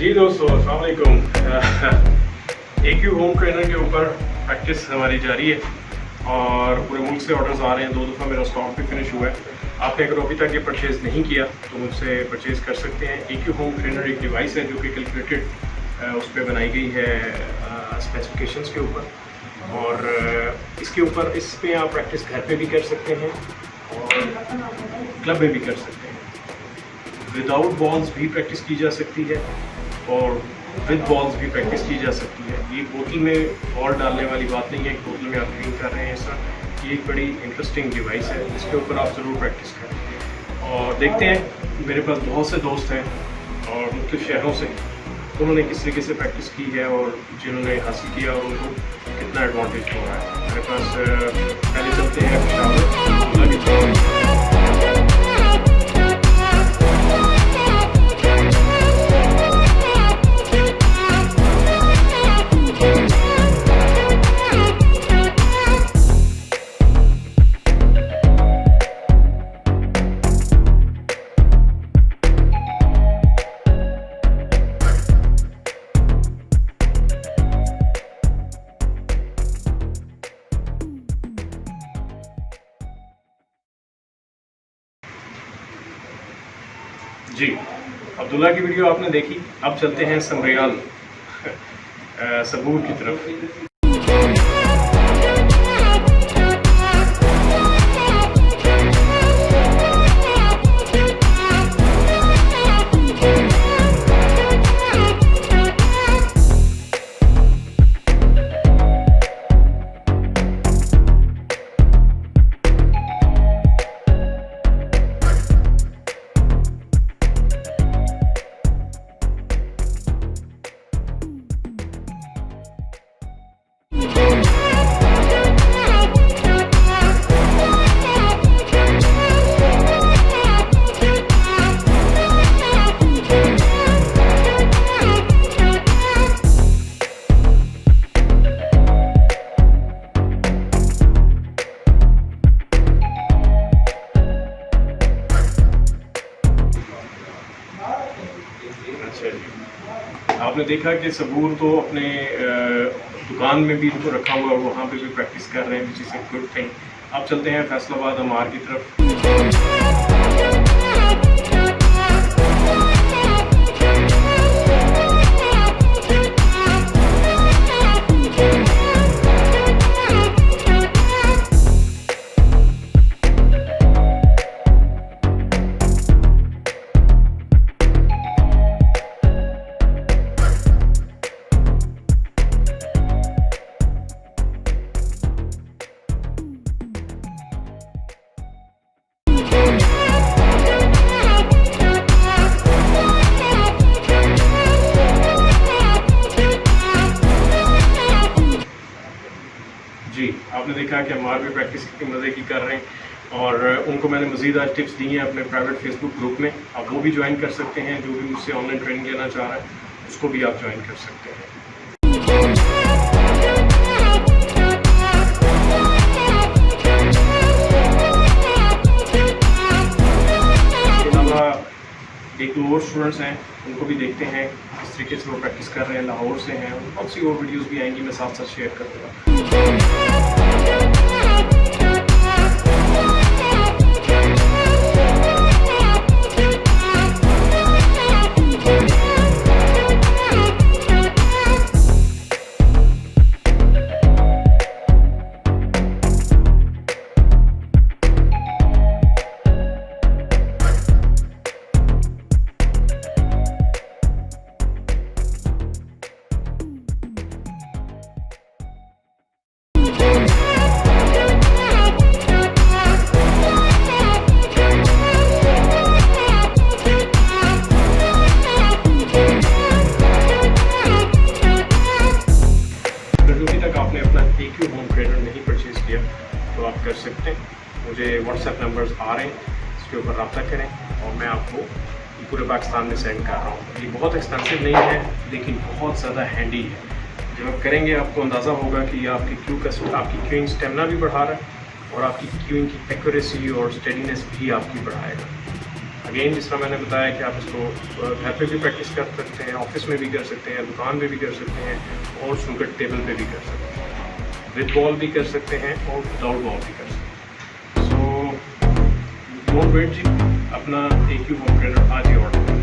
जी दोस्तों, अस्सलाम वालेकुम। AQ होम ट्रेनर के ऊपर प्रैक्टिस हमारी जारी है और पूरे मुल्क से ऑर्डर्स आ रहे हैं। 2 दफ़ा मेरा स्टॉक भी फिनिश हुआ है। आपने अगर अभी तक ये परचेज़ नहीं किया तो मुझसे परचेज़ कर सकते हैं। AQ होम ट्रेनर एक डिवाइस है जो कि कैलकुलेटेड उस पर बनाई गई है स्पेसिफिकेशंस के ऊपर, और इसके ऊपर इस पर आप प्रैक्टिस घर पे भी कर सकते हैं और क्लब में भी कर सकते हैं। विदाउट बॉल्स भी प्रैक्टिस की जा सकती है और विद बॉल्स भी प्रैक्टिस की जा सकती है। ये बोतल में बॉल डालने वाली बात नहीं है कि बोतल में आप क्लीन कर रहे हैं। सर, ये एक बड़ी इंटरेस्टिंग डिवाइस है, इसके ऊपर आप ज़रूर प्रैक्टिस करें। और देखते हैं, मेरे पास बहुत से दोस्त हैं और मुख्तलिफ शहरों से, उन्होंने किस तरीके से प्रैक्टिस की है और जिन्होंने हासिल किया और उनको कितना एडवांटेज हो रहा है। मेरे पास पहले चलते हैं शाहरुम। जी, अब्दुल्ला की वीडियो आपने देखी। अब चलते हैं समरियाल सबूर की तरफ। आपने देखा कि सबूर तो अपने दुकान में भी इनको रखा हुआ है, वहाँ पे भी प्रैक्टिस कर रहे हैं, which is a good thing. अब चलते हैं फैसलाबाद अम्मार की तरफ। जी, आपने देखा कि अम्मार भी प्रैक्टिस कितनी मज़े की कर रहे हैं और उनको मैंने मज़ीद आज टिप्स दी हैं अपने प्राइवेट फेसबुक ग्रुप में। आप वो भी ज्वाइन कर सकते हैं। जो भी मुझसे ऑनलाइन ट्रेनिंग लेना चाह रहा है उसको भी आप ज्वाइन कर सकते हैं। इसके अलावा एक दो और स्टूडेंट्स हैं, उनको भी देखते हैं किस तरीके से वो प्रैक्टिस कर रहे हैं। लाहौर से हैं, बहुत सी और वीडियोज़ भी आएंगी, मैं साथ साथ शेयर कर दूँगा। AQ होम ट्रेनर नहीं परचेज़ किया तो आप कर सकते हैं। मुझे WhatsApp नंबर्स आ रहे हैं, इसके ऊपर रब्ता करें और मैं आपको पूरे पाकिस्तान में सेंड कर रहा हूँ। ये बहुत एक्सपेंसिव नहीं है लेकिन बहुत ज़्यादा हैंडी है। जब आप करेंगे आपको अंदाज़ा होगा कि आपकी क्यूइंग स्टेमिना भी बढ़ा रहा है और आपकी क्यूइंग की एक्यूरेसी और स्टेडीनेस भी आपकी बढ़ाएगा। अगेन जिस तरह मैंने बताया कि आप इसको घर पे भी प्रैक्टिस कर सकते हैं, ऑफिस में भी कर सकते हैं, दुकान में भी कर सकते हैं और स्नूकर टेबल पे भी कर सकते हैं। विद बॉल भी कर सकते हैं और विदाउट बॉल भी कर सकते हैं। सो डोंट वेट जी, अपना AQ होम ट्रेनर आज ही ऑर्डर करें।